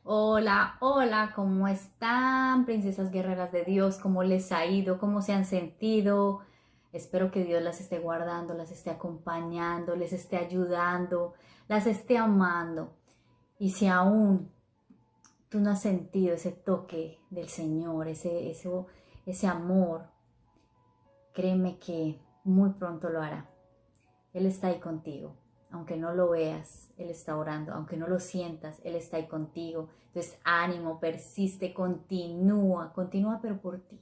Hola, hola, ¿cómo están, princesas guerreras de Dios? ¿Cómo les ha ido? ¿Cómo se han sentido? Espero que Dios las esté guardando, las esté acompañando, les esté ayudando, las esté amando. Y si aún tú no has sentido ese toque del Señor, ese amor, créeme que muy pronto lo hará. Él está ahí contigo. Aunque no lo veas, Él está orando. Aunque no lo sientas, Él está ahí contigo. Entonces, ánimo, persiste, continúa, continúa, pero por ti.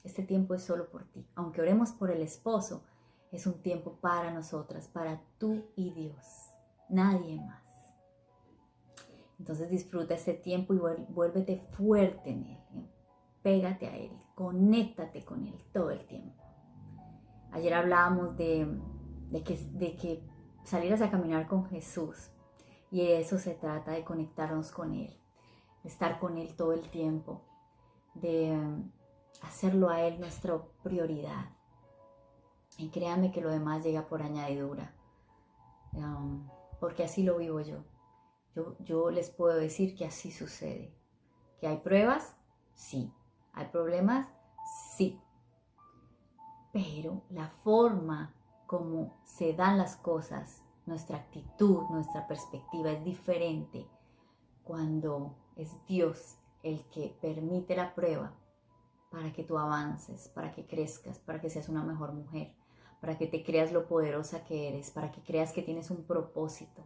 Este tiempo es solo por ti. Aunque oremos por el esposo, es un tiempo para nosotras, para tú y Dios. Nadie más. Entonces disfruta este tiempo y vuélvete fuerte en Él. Pégate a Él, conéctate con Él todo el tiempo. Ayer hablábamos de que salieras a caminar con Jesús y de eso se trata, de conectarnos con Él, de estar con Él todo el tiempo, de hacerlo a Él nuestra prioridad. Y créanme que lo demás llega por añadidura, um, porque así lo vivo yo. Yo les puedo decir que así sucede. ¿Que hay pruebas? Sí. ¿Hay problemas? Sí. Pero la forma como se dan las cosas, nuestra actitud, nuestra perspectiva es diferente cuando es Dios el que permite la prueba para que tú avances, para que crezcas, para que seas una mejor mujer, para que te creas lo poderosa que eres, para que creas que tienes un propósito,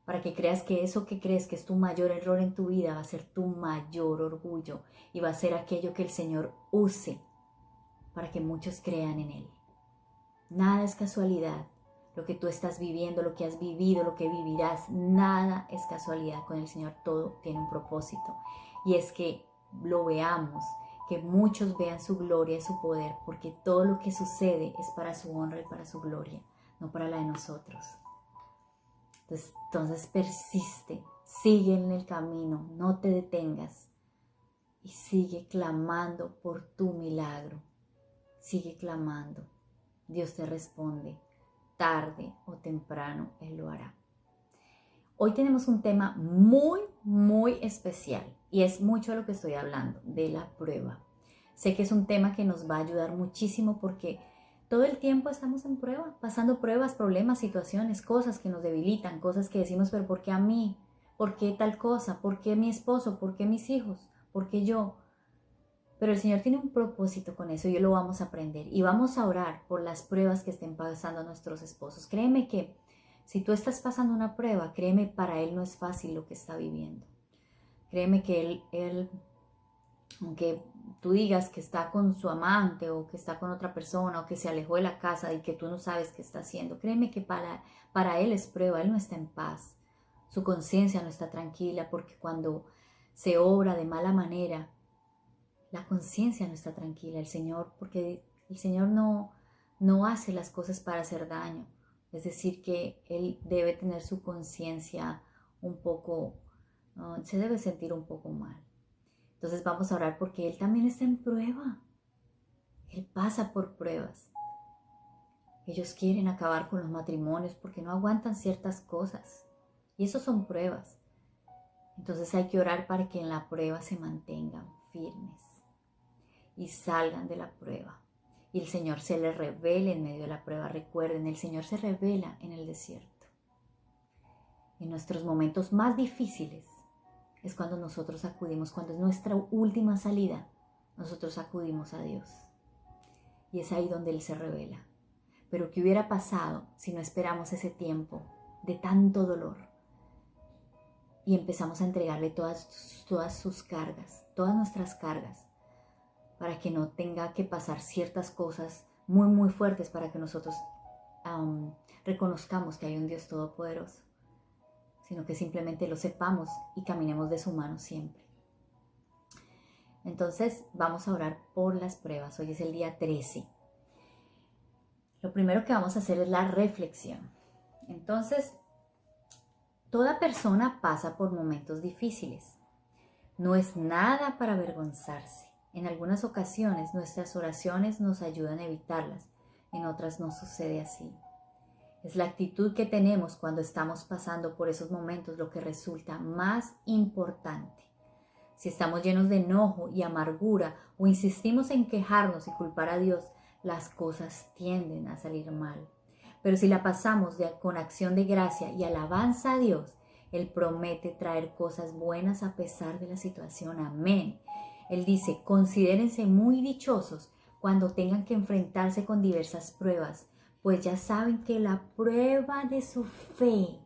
para que creas que eso que crees que es tu mayor error en tu vida va a ser tu mayor orgullo y va a ser aquello que el Señor use para que muchos crean en Él. Nada es casualidad. Lo que tú estás viviendo, lo que has vivido, lo que vivirás, nada es casualidad. Con el Señor todo tiene un propósito. Y es que lo veamos, que muchos vean su gloria y su poder, porque todo lo que sucede es para su honra y para su gloria, no para la de nosotros. Entonces persiste, sigue en el camino, no te detengas y sigue clamando por tu milagro. Sigue clamando. Dios te responde. Tarde o temprano Él lo hará. Hoy tenemos un tema muy especial y es mucho de lo que estoy hablando, de la prueba. Sé que es un tema que nos va a ayudar muchísimo porque todo el tiempo estamos en prueba, pasando pruebas, problemas, situaciones, cosas que nos debilitan, cosas que decimos, pero ¿por qué a mí? ¿Por qué tal cosa? ¿Por qué mi esposo? ¿Por qué mis hijos? ¿Por qué yo? Pero el Señor tiene un propósito con eso y hoy lo vamos a aprender. Y vamos a orar por las pruebas que estén pasando nuestros esposos. Créeme que si tú estás pasando una prueba, créeme, para Él no es fácil lo que está viviendo. Créeme que Él aunque tú digas que está con su amante o que está con otra persona o que se alejó de la casa y que tú no sabes qué está haciendo, créeme que para Él es prueba, Él no está en paz. Su conciencia no está tranquila porque cuando se obra de mala manera, la conciencia no está tranquila, el Señor, porque el Señor no hace las cosas para hacer daño. Es decir, que Él debe tener su conciencia un poco, se debe sentir un poco mal. Entonces vamos a orar porque Él también está en prueba. Él pasa por pruebas. Ellos quieren acabar con los matrimonios porque no aguantan ciertas cosas. Y eso son pruebas. Entonces hay que orar para que en la prueba se mantengan firmes y salgan de la prueba. Y el Señor se les revela en medio de la prueba. Recuerden, el Señor se revela en el desierto. En nuestros momentos más difíciles es cuando nosotros acudimos, cuando es nuestra última salida, nosotros acudimos a Dios. Y es ahí donde Él se revela. Pero ¿qué hubiera pasado si no esperamos ese tiempo de tanto dolor y empezamos a entregarle todas sus cargas, todas nuestras cargas, para que no tenga que pasar ciertas cosas muy fuertes para que nosotros reconozcamos que hay un Dios todopoderoso, sino que simplemente lo sepamos y caminemos de su mano siempre? Entonces vamos a orar por las pruebas. Hoy es el día 13. Lo primero que vamos a hacer es la reflexión. Entonces, toda persona pasa por momentos difíciles. No es nada para avergonzarse. En algunas ocasiones nuestras oraciones nos ayudan a evitarlas, en otras no sucede así. Es la actitud que tenemos cuando estamos pasando por esos momentos lo que resulta más importante. Si estamos llenos de enojo y amargura o insistimos en quejarnos y culpar a Dios, las cosas tienden a salir mal. Pero si la pasamos con acción de gracia y alabanza a Dios, Él promete traer cosas buenas a pesar de la situación. Amén. Él dice, considérense muy dichosos cuando tengan que enfrentarse con diversas pruebas, pues ya saben que la prueba de su fe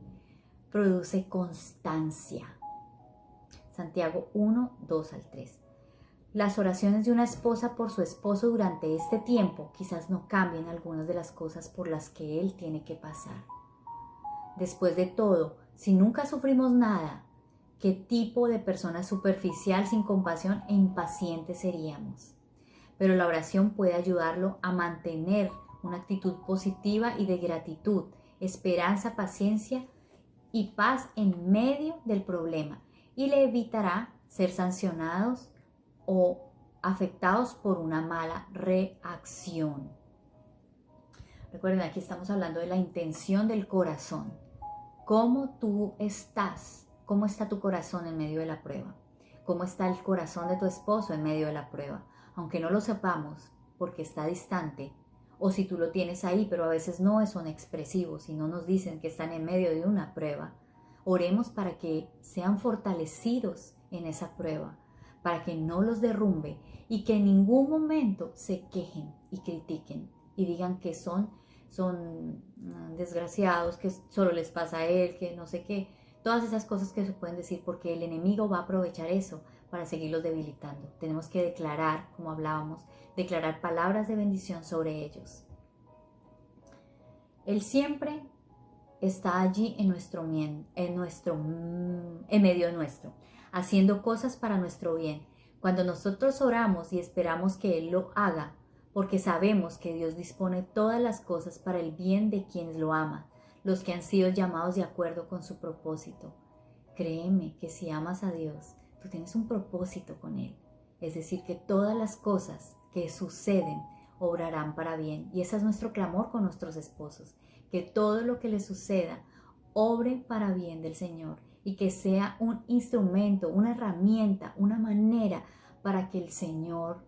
produce constancia. Santiago 1, 2 al 3. Las oraciones de una esposa por su esposo durante este tiempo quizás no cambien algunas de las cosas por las que él tiene que pasar. Después de todo, si nunca sufrimos nada, ¿qué tipo de persona superficial, sin compasión e impaciente seríamos? Pero la oración puede ayudarlo a mantener una actitud positiva y de gratitud, esperanza, paciencia y paz en medio del problema, y le evitará ser sancionados o afectados por una mala reacción. Recuerden, aquí estamos hablando de la intención del corazón. ¿Cómo tú estás? ¿Cómo está tu corazón en medio de la prueba? ¿Cómo está el corazón de tu esposo en medio de la prueba? Aunque no lo sepamos porque está distante, o si tú lo tienes ahí, pero a veces no son expresivos y no nos dicen que están en medio de una prueba, oremos para que sean fortalecidos en esa prueba, para que no los derrumbe y que en ningún momento se quejen y critiquen y digan que son desgraciados, que solo les pasa a él, que no sé qué. Todas esas cosas que se pueden decir, porque el enemigo va a aprovechar eso para seguirlos debilitando. Tenemos que declarar, como hablábamos, declarar palabras de bendición sobre ellos. Él siempre está allí en medio nuestro, haciendo cosas para nuestro bien. Cuando nosotros oramos y esperamos que Él lo haga, porque sabemos que Dios dispone todas las cosas para el bien de quienes lo aman, los que han sido llamados de acuerdo con su propósito. Créeme que si amas a Dios, tú tienes un propósito con Él. Es decir, que todas las cosas que suceden obrarán para bien. Y ese es nuestro clamor con nuestros esposos, que todo lo que les suceda obre para bien del Señor y que sea un instrumento, una herramienta, una manera para que el Señor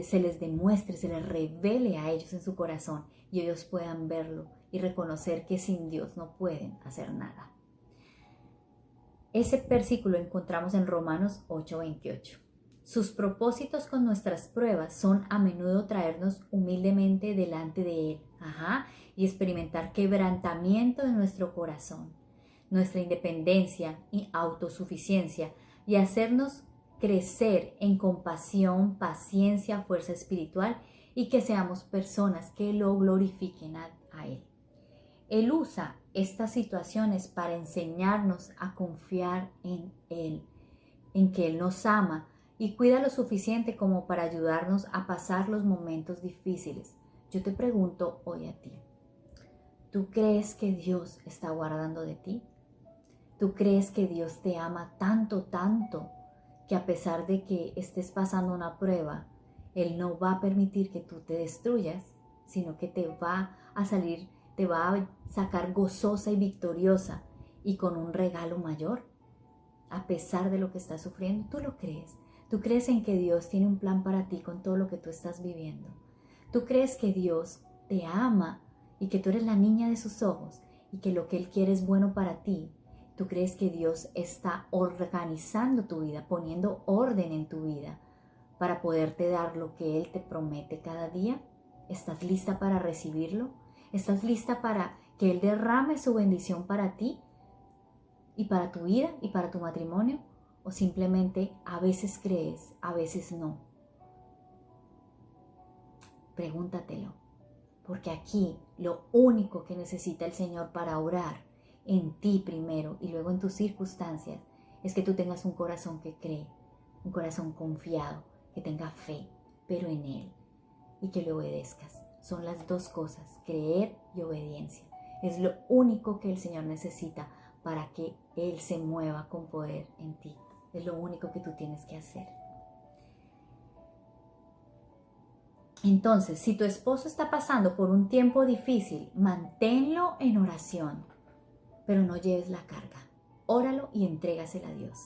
se les demuestre, se les revele a ellos en su corazón y ellos puedan verlo y reconocer que sin Dios no pueden hacer nada. Ese versículo encontramos en Romanos 8:28. Sus propósitos con nuestras pruebas son a menudo traernos humildemente delante de Él, y experimentar quebrantamiento de nuestro corazón, nuestra independencia y autosuficiencia, y hacernos crecer en compasión, paciencia, fuerza espiritual, y que seamos personas que lo glorifiquen a Él. Él usa estas situaciones para enseñarnos a confiar en Él, en que Él nos ama y cuida lo suficiente como para ayudarnos a pasar los momentos difíciles. Yo te pregunto hoy a ti, ¿tú crees que Dios está guardando de ti? ¿Tú crees que Dios te ama tanto, tanto, que a pesar de que estés pasando una prueba, Él no va a permitir que tú te destruyas, sino que te va a sacar gozosa y victoriosa y con un regalo mayor? A pesar de lo que estás sufriendo, ¿tú lo crees? ¿Tú crees en que Dios tiene un plan para ti con todo lo que tú estás viviendo? ¿Tú crees que Dios te ama y que tú eres la niña de sus ojos y que lo que Él quiere es bueno para ti? ¿Tú crees que Dios está organizando tu vida, poniendo orden en tu vida para poderte dar lo que Él te promete cada día? ¿Estás lista para recibirlo? ¿Estás lista para que Él derrame su bendición para ti y para tu vida y para tu matrimonio? ¿O simplemente a veces crees, a veces no? Pregúntatelo, porque aquí lo único que necesita el Señor para orar en ti primero y luego en tus circunstancias es que tú tengas un corazón que cree, un corazón confiado, que tenga fe, pero en Él, y que le obedezcas. Son las dos cosas, creer y obediencia. Es lo único que el Señor necesita para que Él se mueva con poder en ti. Es lo único que tú tienes que hacer. Entonces, si tu esposo está pasando por un tiempo difícil, manténlo en oración, pero no lleves la carga. Óralo y entrégasela a Dios.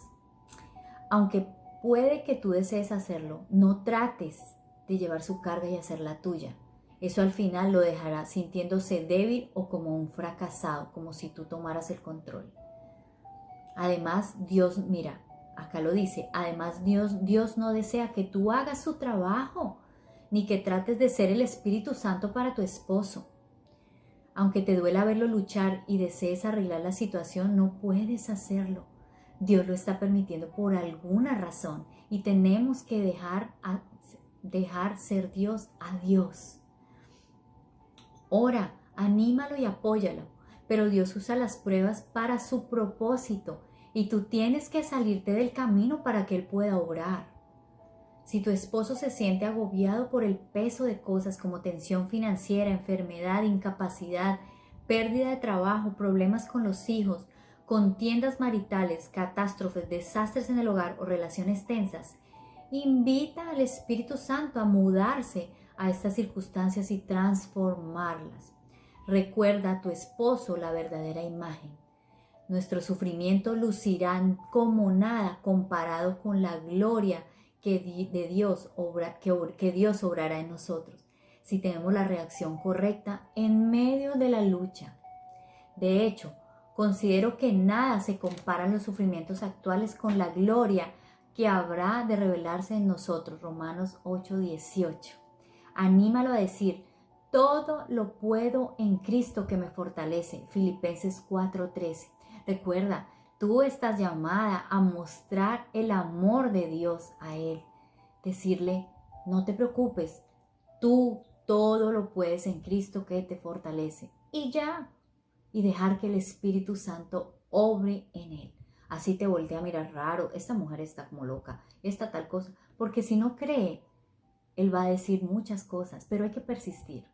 Aunque puede que tú desees hacerlo, no trates de llevar su carga y hacerla tuya. Eso al final lo dejará sintiéndose débil o como un fracasado, como si tú tomaras el control. Además, Dios, mira, acá lo dice, además Dios no desea que tú hagas su trabajo, ni que trates de ser el Espíritu Santo para tu esposo. Aunque te duela verlo luchar y desees arreglar la situación, no puedes hacerlo. Dios lo está permitiendo por alguna razón y tenemos que dejar ser Dios a Dios. Ora, anímalo y apóyalo, pero Dios usa las pruebas para su propósito y tú tienes que salirte del camino para que Él pueda obrar. Si tu esposo se siente agobiado por el peso de cosas como tensión financiera, enfermedad, incapacidad, pérdida de trabajo, problemas con los hijos, contiendas maritales, catástrofes, desastres en el hogar o relaciones tensas, invita al Espíritu Santo a mudarse a estas circunstancias y transformarlas. Recuerda a tu esposo la verdadera imagen. Nuestro sufrimiento lucirá como nada comparado con la gloria que Dios obrará en nosotros, si tenemos la reacción correcta en medio de la lucha. De hecho, considero que nada se compara en los sufrimientos actuales con la gloria que habrá de revelarse en nosotros. Romanos 8:18. Anímalo a decir, todo lo puedo en Cristo que me fortalece. Filipenses 4:13. Recuerda, tú estás llamada a mostrar el amor de Dios a Él. Decirle, no te preocupes, tú todo lo puedes en Cristo que te fortalece. Y ya, y dejar que el Espíritu Santo obre en Él. Así te voltea a mirar raro, esta mujer está como loca, esta tal cosa, porque si no cree, Él va a decir muchas cosas, pero hay que persistir,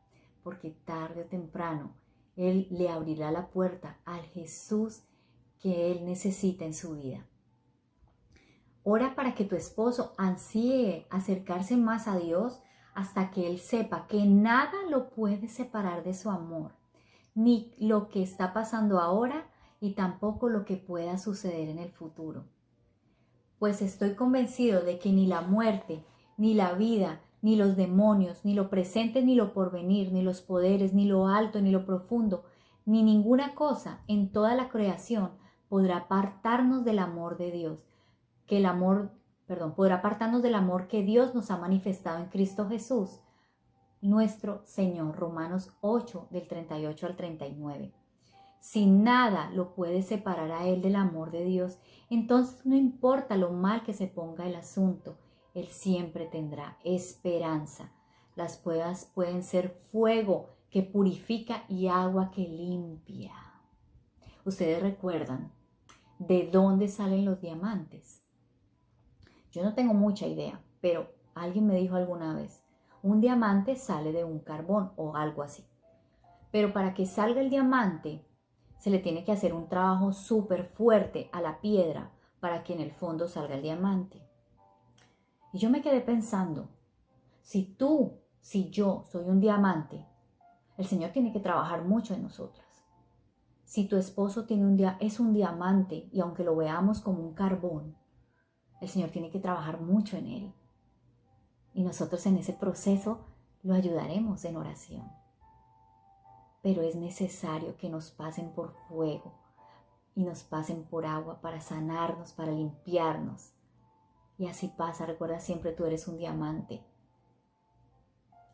porque tarde o temprano Él le abrirá la puerta al Jesús que Él necesita en su vida. Ora para que tu esposo ansíe acercarse más a Dios hasta que Él sepa que nada lo puede separar de su amor, ni lo que está pasando ahora y tampoco lo que pueda suceder en el futuro. Pues estoy convencido de que ni la muerte, ni la vida, ni los demonios, ni lo presente, ni lo porvenir, ni los poderes, ni lo alto, ni lo profundo, ni ninguna cosa en toda la creación podrá apartarnos del amor de Dios, podrá apartarnos del amor que Dios nos ha manifestado en Cristo Jesús, nuestro Señor. Romanos 8, del 38 al 39. Si nada lo puede separar a Él del amor de Dios, entonces no importa lo mal que se ponga el asunto, Él siempre tendrá esperanza. Las pruebas pueden ser fuego que purifica y agua que limpia. Ustedes recuerdan de dónde salen los diamantes. Yo no tengo mucha idea, pero alguien me dijo alguna vez, un diamante sale de un carbón o algo así. Pero para que salga el diamante, se le tiene que hacer un trabajo súper fuerte a la piedra para que en el fondo salga el diamante. Y yo me quedé pensando, si yo soy un diamante, el Señor tiene que trabajar mucho en nosotras. Si tu esposo es un diamante y aunque lo veamos como un carbón, el Señor tiene que trabajar mucho en él. Y nosotros en ese proceso lo ayudaremos en oración. Pero es necesario que nos pasen por fuego y nos pasen por agua para sanarnos, para limpiarnos. Y así pasa, recuerda siempre, tú eres un diamante.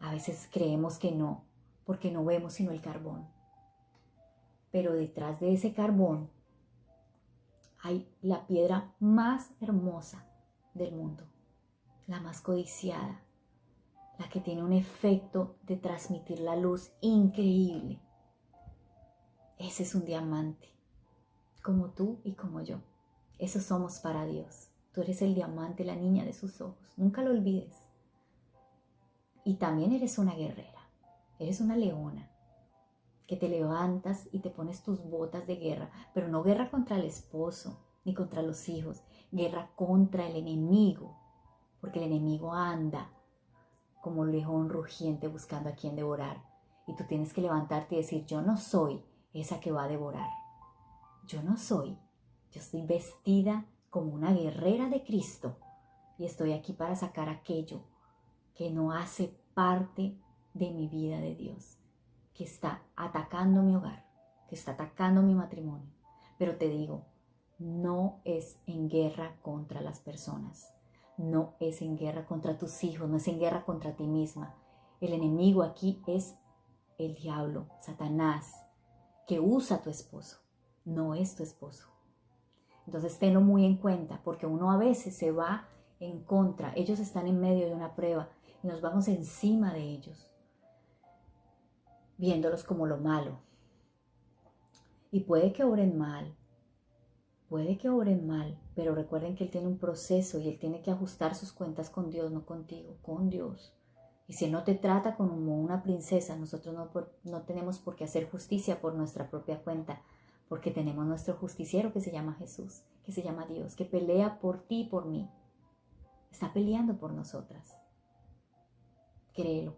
A veces creemos que no, porque no vemos sino el carbón. Pero detrás de ese carbón hay la piedra más hermosa del mundo, la más codiciada, la que tiene un efecto de transmitir la luz increíble. Ese es un diamante, como tú y como yo. Eso somos para Dios. Tú eres el diamante, la niña de sus ojos. Nunca lo olvides. Y también eres una guerrera. Eres una leona que te levantas y te pones tus botas de guerra, pero no guerra contra el esposo ni contra los hijos, guerra contra el enemigo, porque el enemigo anda como león rugiente buscando a quien devorar. Y tú tienes que levantarte y decir, yo no soy esa que va a devorar. Yo no soy. Yo estoy vestida como una guerrera de Cristo y estoy aquí para sacar aquello que no hace parte de mi vida de Dios, que está atacando mi hogar, que está atacando mi matrimonio. Pero te digo, no es en guerra contra las personas, no es en guerra contra tus hijos, no es en guerra contra ti misma. El enemigo aquí es el diablo, Satanás, que usa a tu esposo, no es tu esposo. Entonces tenlo muy en cuenta, porque uno a veces se va en contra. Ellos están en medio de una prueba y nos vamos encima de ellos, viéndolos como lo malo. Y puede que obren mal, pero recuerden que Él tiene un proceso y Él tiene que ajustar sus cuentas con Dios, no contigo, con Dios. Y si Él no te trata como una princesa, nosotros no tenemos por qué hacer justicia por nuestra propia cuenta, porque tenemos nuestro justiciero que se llama Jesús, que se llama Dios, que pelea por ti y por mí. Está peleando por nosotras. Créelo.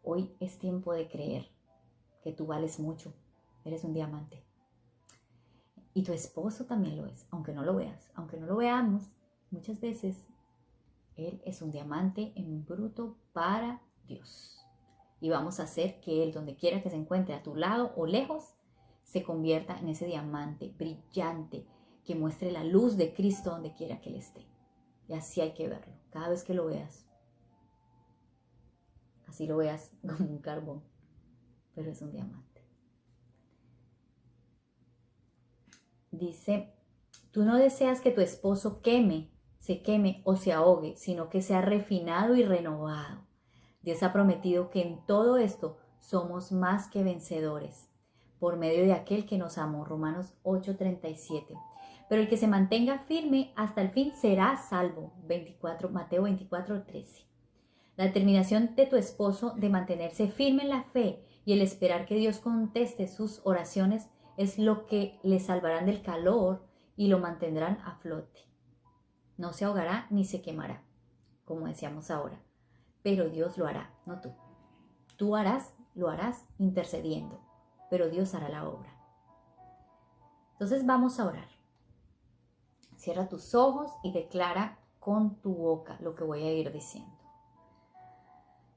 Hoy es tiempo de creer que tú vales mucho. Eres un diamante. Y tu esposo también lo es, aunque no lo veas. Aunque no lo veamos, muchas veces Él es un diamante en bruto para Dios. Y vamos a hacer que Él, donde quiera que se encuentre, a tu lado o lejos, se convierta en ese diamante brillante que muestre la luz de Cristo donde quiera que Él esté. Y así hay que verlo. Cada vez que lo veas, así lo veas como un carbón, pero es un diamante. Dice, tú no deseas que tu esposo se queme o se ahogue, sino que sea refinado y renovado. Dios ha prometido que en todo esto somos más que vencedores, por medio de aquel que nos amó. Romanos 8:37. Pero el que se mantenga firme hasta el fin será salvo. Mateo 24:13. La determinación de tu esposo de mantenerse firme en la fe y el esperar que Dios conteste sus oraciones es lo que le salvarán del calor y lo mantendrán a flote. No se ahogará ni se quemará, como decíamos ahora, pero Dios lo hará, no tú. Tú lo harás intercediendo, pero Dios hará la obra. Entonces vamos a orar. Cierra tus ojos y declara con tu boca lo que voy a ir diciendo.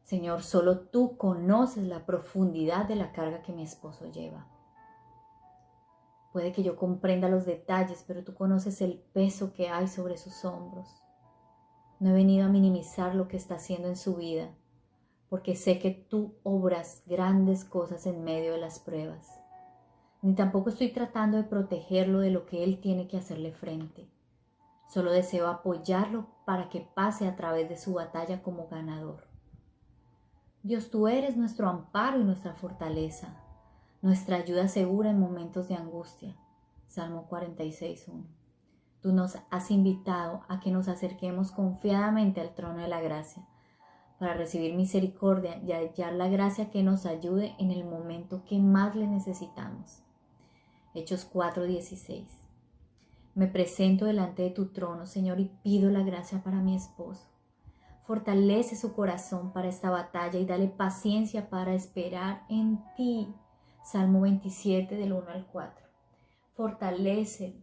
Señor, solo tú conoces la profundidad de la carga que mi esposo lleva. Puede que yo comprenda los detalles, pero tú conoces el peso que hay sobre sus hombros. No he venido a minimizar lo que está haciendo en su vida, porque sé que tú obras grandes cosas en medio de las pruebas. Ni tampoco estoy tratando de protegerlo de lo que él tiene que hacerle frente. Solo deseo apoyarlo para que pase a través de su batalla como ganador. Dios, tú eres nuestro amparo y nuestra fortaleza, nuestra ayuda segura en momentos de angustia. Salmo 46:1. Tú nos has invitado a que nos acerquemos confiadamente al trono de la gracia para recibir misericordia y hallar la gracia que nos ayude en el momento que más le necesitamos. Hechos 4:16. Me presento delante de tu trono, Señor, y pido la gracia para mi esposo. Fortalece su corazón para esta batalla y dale paciencia para esperar en ti. Salmo 27 del 1 al 4. Fortalécelo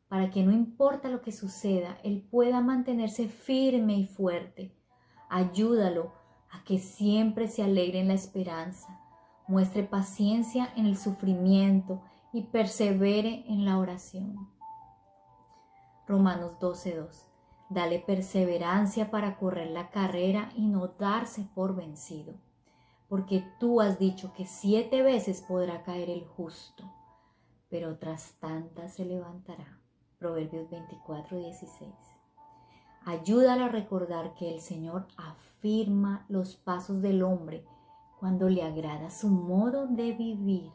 para que no importa lo que suceda, él pueda mantenerse firme y fuerte. Ayúdalo a que siempre se alegre en la esperanza, muestre paciencia en el sufrimiento y persevere en la oración. Romanos 12:2. Dale perseverancia para correr la carrera y no darse por vencido, porque tú has dicho que 7 veces podrá caer el justo, pero otras tantas se levantará. Proverbios 24:16. Ayúdalo a recordar que el Señor afirma los pasos del hombre cuando le agrada su modo de vivir.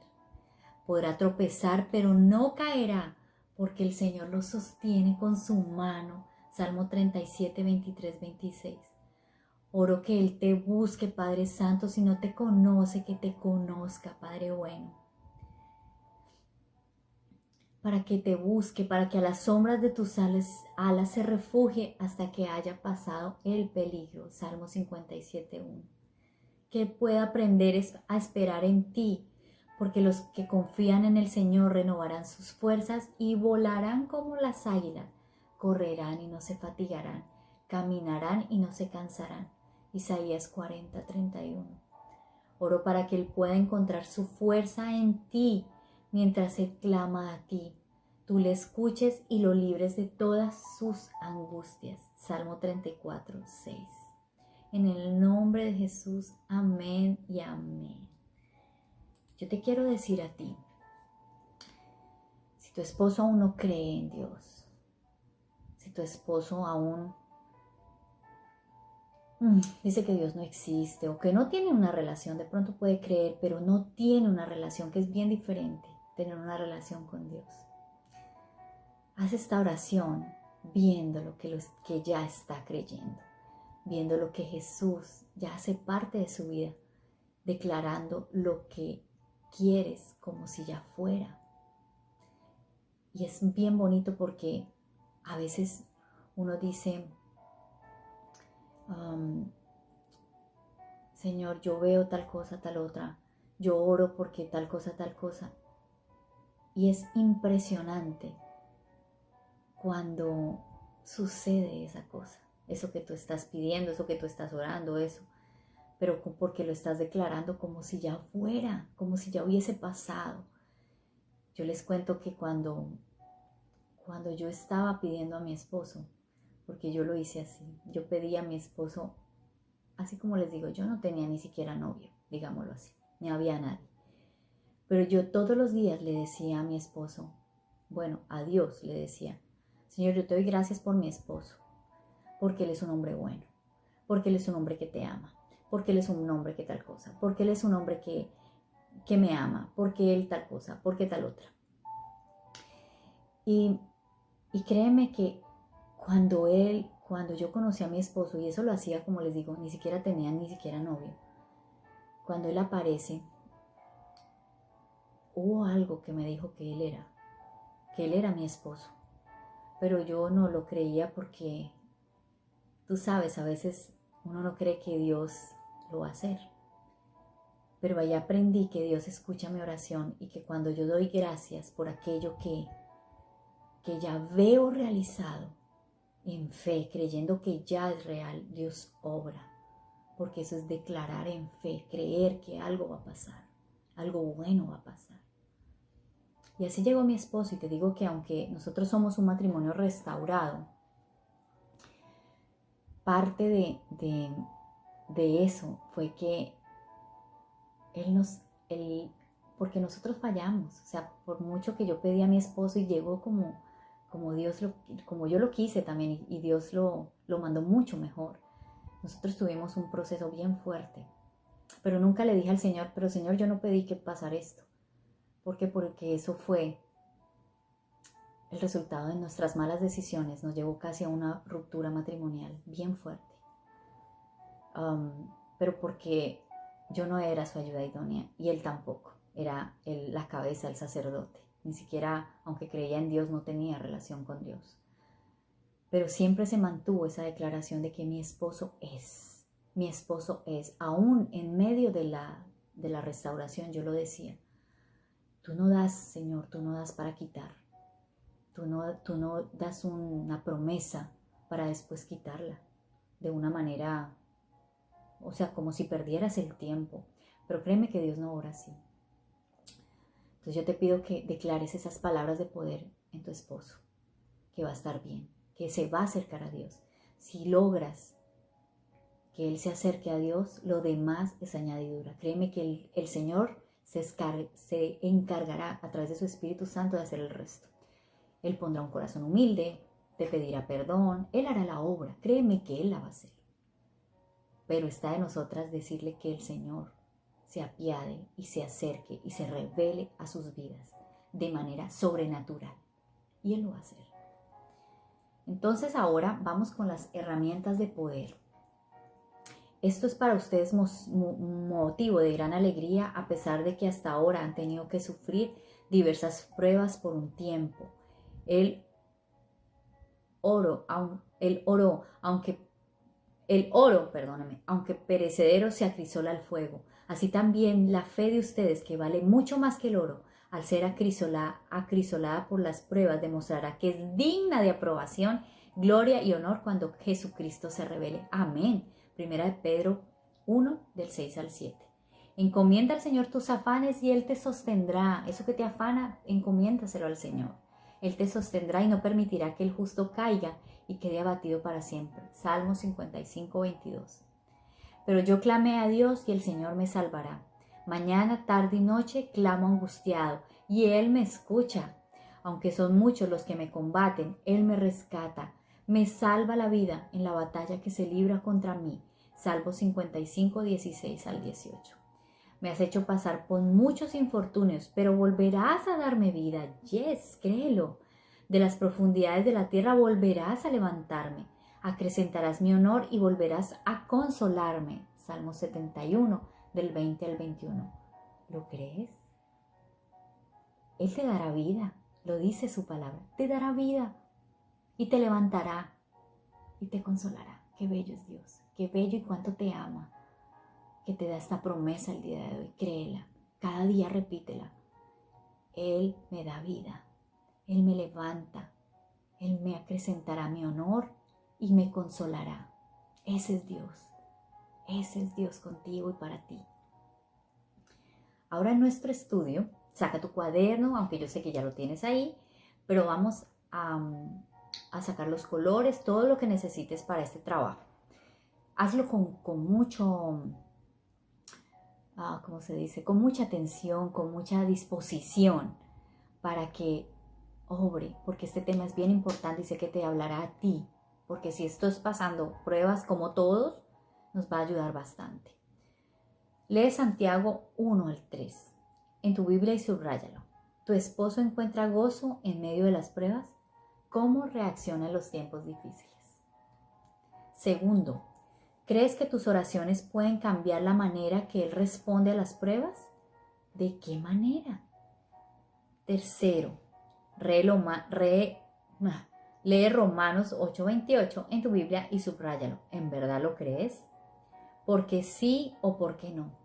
Podrá tropezar, pero no caerá, porque el Señor lo sostiene con su mano. Salmo 37, 23, 26. Oro que Él te busque, Padre Santo, si no te conoce, que te conozca, Padre bueno. para que te busque, para que a las sombras de tus alas se refugie hasta que haya pasado el peligro. Salmo 57:1. Que pueda aprender a esperar en ti, porque los que confían en el Señor renovarán sus fuerzas y volarán como las águilas, correrán y no se fatigarán, caminarán y no se cansarán. Isaías 40:31. Oro para que Él pueda encontrar su fuerza en ti mientras Él clama a ti. Tú le escuches y lo libres de todas sus angustias. Salmo 34:6. En el nombre de Jesús, amén y amén. Yo te quiero decir a ti, si tu esposo aún no cree en Dios, si tu esposo aún dice que Dios no existe o que no tiene una relación, de pronto puede creer, pero no tiene una relación, que es bien diferente tener una relación con Dios. Haz esta oración viendo lo que ya está creyendo, viendo lo que Jesús ya hace parte de su vida, declarando lo que quieres como si ya fuera. Y es bien bonito porque a veces uno dice, Señor, yo veo tal cosa, tal otra, yo oro porque tal cosa. Y es impresionante cuando sucede esa cosa, eso que tú estás pidiendo, eso que tú estás orando, eso, pero porque lo estás declarando como si ya fuera, como si ya hubiese pasado. Yo les cuento que cuando yo estaba pidiendo a mi esposo, porque yo lo hice así, yo pedí a mi esposo, así como les digo, yo no tenía ni siquiera novio, digámoslo así, ni había nadie. Pero yo todos los días le decía a mi esposo, bueno, a Dios le decía, Señor, yo te doy gracias por mi esposo, porque Él es un hombre bueno, porque Él es un hombre que te ama, porque Él es un hombre que tal cosa, porque Él es un hombre que me ama, porque Él tal cosa, porque tal otra. Y créeme que cuando yo conocí a mi esposo, y eso lo hacía, como les digo, ni siquiera tenía ni siquiera novio, cuando Él aparece, hubo algo que me dijo que Él era mi esposo. Pero yo no lo creía porque, tú sabes, a veces uno no cree que Dios lo va a hacer. Pero ahí aprendí que Dios escucha mi oración y que cuando yo doy gracias por aquello que ya veo realizado, en fe, creyendo que ya es real, Dios obra. Porque eso es declarar en fe, creer que algo va a pasar, algo bueno va a pasar. Y así llegó mi esposo, y te digo que aunque nosotros somos un matrimonio restaurado, parte de eso fue que porque nosotros fallamos, o sea, por mucho que yo pedí a mi esposo y llegó como yo lo quise también, y Dios lo mandó mucho mejor. Nosotros tuvimos un proceso bien fuerte, pero nunca le dije al Señor, pero Señor, yo no pedí que pasara esto. ¿Por qué? Porque eso fue el resultado de nuestras malas decisiones, nos llevó casi a una ruptura matrimonial bien fuerte. Pero porque yo no era su ayuda idónea y él tampoco, era la cabeza, el sacerdote. Ni siquiera, aunque creía en Dios, no tenía relación con Dios. Pero siempre se mantuvo esa declaración de que mi esposo es, aún en medio de la restauración, yo lo decía, tú no das, Señor, tú no das para quitar, tú no das una promesa para después quitarla de una manera, o sea, como si perdieras el tiempo. Pero créeme que Dios no obra así. Entonces yo te pido que declares esas palabras de poder en tu esposo, que va a estar bien, que se va a acercar a Dios. Si logras que Él se acerque a Dios, lo demás es añadidura. Créeme que el Señor se encargará a través de su Espíritu Santo de hacer el resto. Él pondrá un corazón humilde, te pedirá perdón, Él hará la obra. Créeme que Él la va a hacer. Pero está de nosotras decirle que el Señor se apiade y se acerque y se revele a sus vidas de manera sobrenatural. Y Él lo va a hacer. Entonces ahora vamos con las herramientas de poder. Esto es para ustedes motivo de gran alegría, a pesar de que hasta ahora han tenido que sufrir diversas pruebas por un tiempo. Aunque perecedero se acrisola al fuego. Así también la fe de ustedes, que vale mucho más que el oro, al ser acrisolada por las pruebas, demostrará que es digna de aprobación, gloria y honor cuando Jesucristo se revele. Amén. Primera de Pedro 1, del 6 al 7. Encomienda al Señor tus afanes y Él te sostendrá. Eso que te afana, encomiéndaselo al Señor. Él te sostendrá y no permitirá que el justo caiga y quede abatido para siempre. Salmo 55, 22. Pero yo clamé a Dios y el Señor me salvará. Mañana, tarde y noche clamo angustiado y Él me escucha. Aunque son muchos los que me combaten, Él me rescata. Me salva la vida en la batalla que se libra contra mí. Salmo 55, 16 al 18. Me has hecho pasar por muchos infortunios, pero volverás a darme vida. Yes, créelo. De las profundidades de la tierra volverás a levantarme. Acrecentarás mi honor y volverás a consolarme. Salmo 71, del 20 al 21. ¿Lo crees? Él te dará vida, lo dice su palabra. Te dará vida y te levantará y te consolará. Qué bello es Dios, qué bello y cuánto te ama, que te da esta promesa el día de hoy. Créela, cada día repítela. Él me da vida, Él me levanta, Él me acrecentará mi honor y me consolará. Ese es Dios contigo y para ti. Ahora en nuestro estudio, saca tu cuaderno, aunque yo sé que ya lo tienes ahí, pero vamos a sacar los colores, todo lo que necesites para este trabajo. Hazlo con mucho, ¿cómo se dice? Con mucha atención, con mucha disposición para que obre, porque este tema es bien importante y sé que te hablará a ti, porque si estás pasando pruebas como todos, nos va a ayudar bastante. Lee Santiago 1 al 3 en tu Biblia y subráyalo. ¿Tu esposo encuentra gozo en medio de las pruebas? ¿Cómo reacciona en los tiempos difíciles? Segundo, ¿crees que tus oraciones pueden cambiar la manera que él responde a las pruebas? ¿De qué manera? Tercero, lee Romanos 8:28 en tu Biblia y subráyalo. ¿En verdad lo crees? ¿Por qué sí o por qué no?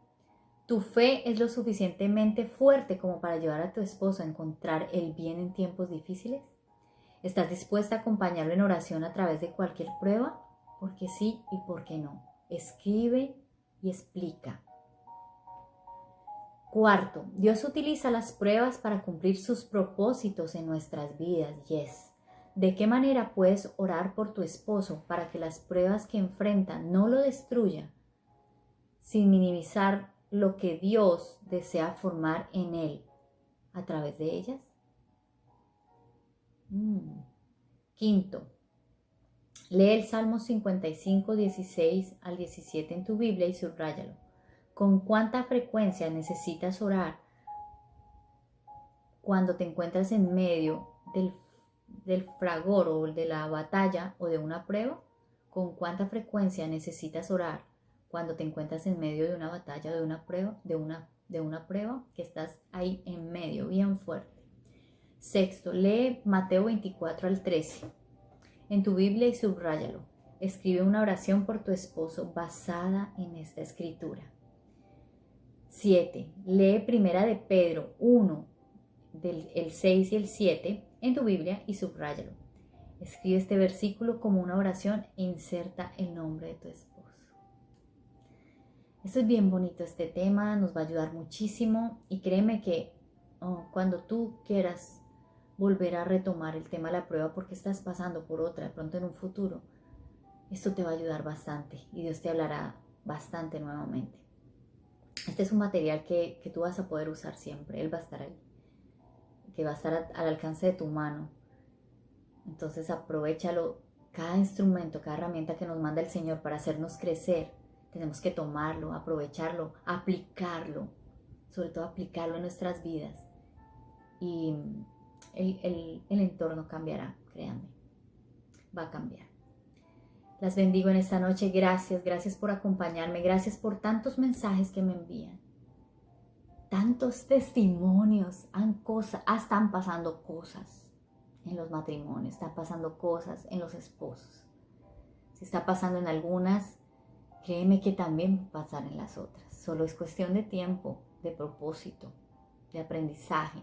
¿Tu fe es lo suficientemente fuerte como para ayudar a tu esposo a encontrar el bien en tiempos difíciles? ¿Estás dispuesta a acompañarlo en oración a través de cualquier prueba? ¿Por qué sí y por qué no? Escribe y explica. Cuarto, Dios utiliza las pruebas para cumplir sus propósitos en nuestras vidas. Yes. ¿De qué manera puedes orar por tu esposo para que las pruebas que enfrenta no lo destruyan, sin minimizar lo que Dios desea formar en él a través de ellas? Quinto, lee el Salmo 55, 16 al 17 en tu Biblia y subráyalo. ¿Con cuánta frecuencia necesitas orar cuando te encuentras en medio del fragor o de la batalla o de una prueba? ¿Con cuánta frecuencia necesitas orar cuando te encuentras en medio de una batalla o de una prueba, de una prueba que estás ahí en medio, bien fuerte? Sexto, lee Mateo 24 al 13 en tu Biblia y subráyalo. Escribe una oración por tu esposo basada en esta escritura. 7. Lee Primera de Pedro 1, el 6 y el 7 en tu Biblia y subráyalo. Escribe este versículo como una oración e inserta el nombre de tu esposo. Esto es bien bonito, este tema nos va a ayudar muchísimo y créeme que cuando tú quieras volver a retomar el tema de la prueba porque estás pasando por otra de pronto en un futuro, esto te va a ayudar bastante y Dios te hablará bastante nuevamente. Este es un material que tú vas a poder usar siempre, Él va a estar ahí, que va a estar al alcance de tu mano. Entonces aprovéchalo, cada instrumento, cada herramienta que nos manda el Señor para hacernos crecer, tenemos que tomarlo, aprovecharlo, aplicarlo, sobre todo aplicarlo en nuestras vidas y el entorno cambiará, créanme, va a cambiar. Las bendigo en esta noche. Gracias por acompañarme. Gracias por tantos mensajes que me envían. Tantos testimonios. Están pasando cosas en los matrimonios. Están pasando cosas en los esposos. Si está pasando en algunas, créeme que también va a pasar en las otras. Solo es cuestión de tiempo, de propósito, de aprendizaje.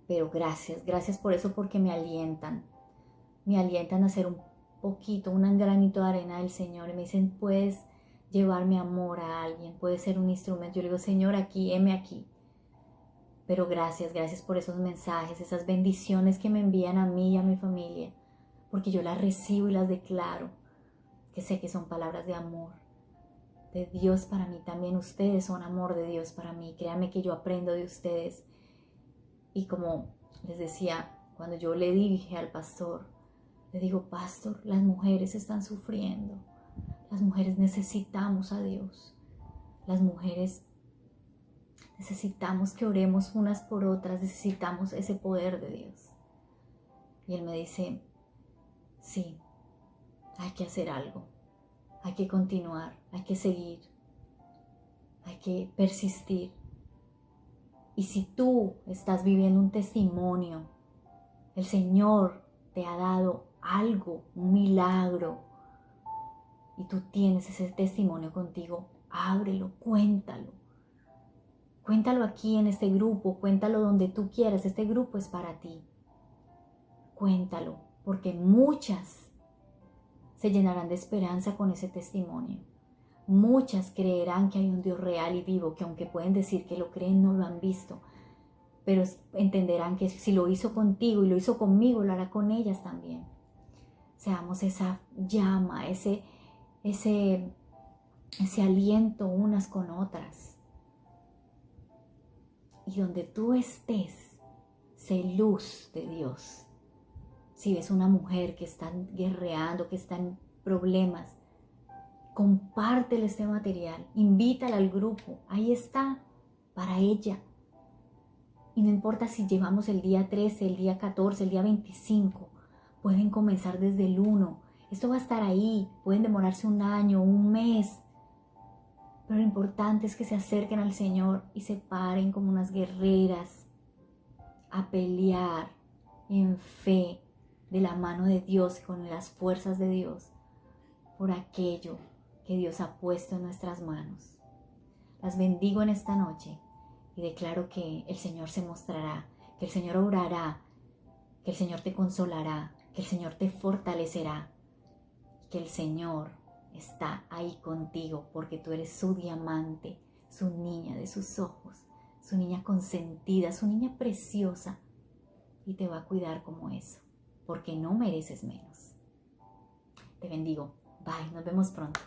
Pero gracias por eso, porque me alientan a hacer un poquito, un granito de arena del Señor. Y me dicen, puedes llevar mi amor a alguien, puedes ser un instrumento. Yo le digo, Señor, aquí, heme aquí. Pero gracias por esos mensajes, esas bendiciones que me envían a mí y a mi familia, porque yo las recibo y las declaro, que sé que son palabras de amor de Dios para mí. También ustedes son amor de Dios para mí. Créanme que yo aprendo de ustedes. Y como les decía, cuando yo le dije al pastor, le digo, pastor, las mujeres están sufriendo. Las mujeres necesitamos a Dios. Las mujeres necesitamos que oremos unas por otras. Necesitamos ese poder de Dios. Y él me dice, sí, hay que hacer algo. Hay que continuar, hay que seguir, hay que persistir. Y si tú estás viviendo un testimonio, el Señor te ha dado algo, un milagro, y tú tienes ese testimonio contigo, ábrelo, cuéntalo. Cuéntalo aquí en este grupo, cuéntalo donde tú quieras. Este grupo es para ti. Cuéntalo, porque muchas se llenarán de esperanza con ese testimonio. Muchas creerán que hay un Dios real y vivo, que aunque pueden decir que lo creen, no lo han visto, pero entenderán que si lo hizo contigo y lo hizo conmigo, lo hará con ellas también. Seamos esa llama, ese aliento unas con otras. Y donde tú estés, sé luz de Dios. Si ves una mujer que está guerreando, que está en problemas, compártele este material, invítala al grupo, ahí está, para ella. Y no importa si llevamos el día 13, el día 14, el día 25, pueden comenzar desde el 1. Esto va a estar ahí, pueden demorarse un año, un mes, pero lo importante es que se acerquen al Señor y se paren como unas guerreras a pelear en fe, de la mano de Dios, con las fuerzas de Dios, por aquello que Dios ha puesto en nuestras manos. Las bendigo en esta noche y declaro que el Señor se mostrará, que el Señor obrará, que el Señor te consolará, que el Señor te fortalecerá, que el Señor está ahí contigo porque tú eres su diamante, su niña de sus ojos, su niña consentida, su niña preciosa, y te va a cuidar como eso, porque no mereces menos. Te bendigo. Bye, nos vemos pronto.